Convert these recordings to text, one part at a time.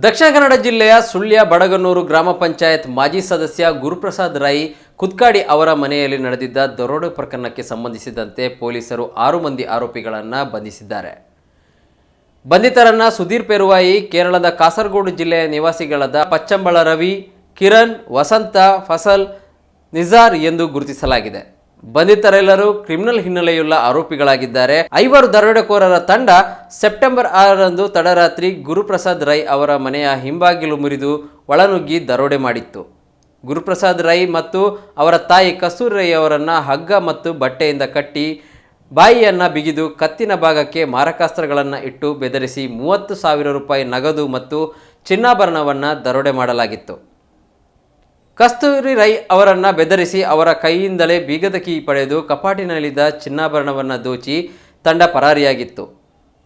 ದಕ್ಷಿಣ ಕನ್ನಡ ಜಿಲ್ಲೆಯ ಸುಳ್ಯ ಬಡಗನೂರು ಗ್ರಾಮ ಪಂಚಾಯತ್ ಮಾಜಿ ಸದಸ್ಯ ಗುರುಪ್ರಸಾದ್ ರೈ ಕುತ್ಕಾಡಿ ಅವರ ಮನೆಯಲ್ಲಿ ನಡೆದಿದ್ದ ದರೋಡೆ ಪ್ರಕರಣಕ್ಕೆ ಸಂಬಂಧಿಸಿದಂತೆ ಪೊಲೀಸರು 6 ಮಂದಿ ಆರೋಪಿಗಳನ್ನು ಬಂಧಿಸಿದ್ದಾರೆ. ಬಂಧಿತರನ್ನ ಸುಧೀರ್ ಪೆರುವಾಯಿ, ಕೇರಳದ ಕಾಸರಗೋಡು ಜಿಲ್ಲೆಯ ನಿವಾಸಿಗಳಾದ ಪಚ್ಚಂಬಳ ರವಿ, ಕಿರಣ್, ವಸಂತ, ಫಸಲ್, ನಿಜಾರ್ ಎಂದು ಗುರುತಿಸಲಾಗಿದೆ. ಬಂಧಿತರೆಲ್ಲರೂ ಕ್ರಿಮಿನಲ್ ಹಿನ್ನೆಲೆಯುಳ್ಳ ಆರೋಪಿಗಳಾಗಿದ್ದಾರೆ. 5 ದರೋಡೆಕೋರರ ತಂಡ ಸೆಪ್ಟೆಂಬರ್ 6ರಂದು ತಡರಾತ್ರಿ ಗುರುಪ್ರಸಾದ್ ರೈ ಅವರ ಮನೆಯ ಹಿಂಬಾಗಿಲು ಮುರಿದು ಒಳನುಗ್ಗಿ ದರೋಡೆ ಮಾಡಿತ್ತು. ಗುರುಪ್ರಸಾದ್ ರೈ ಮತ್ತು ಅವರ ತಾಯಿ ಕಸ್ತೂರಿ ರೈ ಅವರನ್ನು ಹಗ್ಗ ಮತ್ತು ಬಟ್ಟೆಯಿಂದ ಕಟ್ಟಿ ಬಾಯಿಯನ್ನು ಬಿಗಿದು ಕತ್ತಿನ ಭಾಗಕ್ಕೆ ಮಾರಕಾಸ್ತ್ರಗಳನ್ನು ಇಟ್ಟು ಬೆದರಿಸಿ 30,000 ರೂಪಾಯಿ ನಗದು ಮತ್ತು ಚಿನ್ನಾಭರಣವನ್ನು ದರೋಡೆ ಮಾಡಲಾಗಿತ್ತು. ಕಸ್ತೂರಿ ರೈ ಅವರನ್ನು ಬೆದರಿಸಿ ಅವರ ಕೈಯಿಂದಲೇ ಬೀಗದ ಕೀ ಪಡೆದು ಕಪಾಟಿನಲ್ಲಿದ್ದ ಚಿನ್ನಾಭರಣವನ್ನು ದೋಚಿ ತಂಡ ಪರಾರಿಯಾಗಿತ್ತು.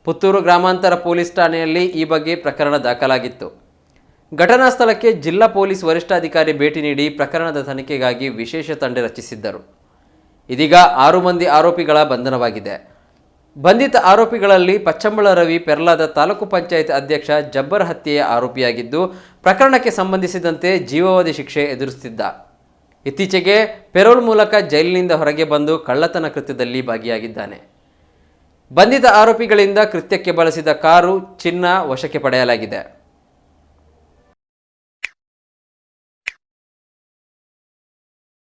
ಪುತ್ತೂರು ಗ್ರಾಮಾಂತರ ಪೊಲೀಸ್ ಠಾಣೆಯಲ್ಲಿ ಈ ಬಗ್ಗೆ ಪ್ರಕರಣ ದಾಖಲಾಗಿತ್ತು. ಘಟನಾ ಸ್ಥಳಕ್ಕೆ ಜಿಲ್ಲಾ ಪೊಲೀಸ್ ವರಿಷ್ಠಾಧಿಕಾರಿ ಭೇಟಿ ನೀಡಿ ಪ್ರಕರಣದ ತನಿಖೆಗಾಗಿ ವಿಶೇಷ ತಂಡ ರಚಿಸಿದ್ದರು. ಇದೀಗ 6 ಮಂದಿ ಆರೋಪಿಗಳ ಬಂಧನವಾಗಿದೆ. ಬಂಧಿತ ಆರೋಪಿಗಳಲ್ಲಿ ಪಚ್ಚಂಬಳ ರವಿ ಪೆರ್ಲಾದ ತಾಲೂಕು ಪಂಚಾಯತ್ ಅಧ್ಯಕ್ಷ ಜಬ್ಬರ್ ಹತ್ಯೆಯ ಆರೋಪಿಯಾಗಿದ್ದು, ಪ್ರಕರಣಕ್ಕೆ ಸಂಬಂಧಿಸಿದಂತೆ ಜೀವಾವಧಿ ಶಿಕ್ಷೆ ಎದುರಿಸುತ್ತಿದ್ದ. ಇತ್ತೀಚೆಗೆ ಪೆರೋಲ್ ಮೂಲಕ ಜೈಲಿನಿಂದ ಹೊರಗೆ ಬಂದು ಕಳ್ಳತನ ಕೃತ್ಯದಲ್ಲಿ ಭಾಗಿಯಾಗಿದ್ದಾನೆ. ಬಂಧಿತ ಆರೋಪಿಗಳಿಂದ ಕೃತ್ಯಕ್ಕೆ ಬಳಸಿದ ಕಾರು, ಚಿನ್ನ ವಶಕ್ಕೆ ಪಡೆಯಲಾಗಿದೆ.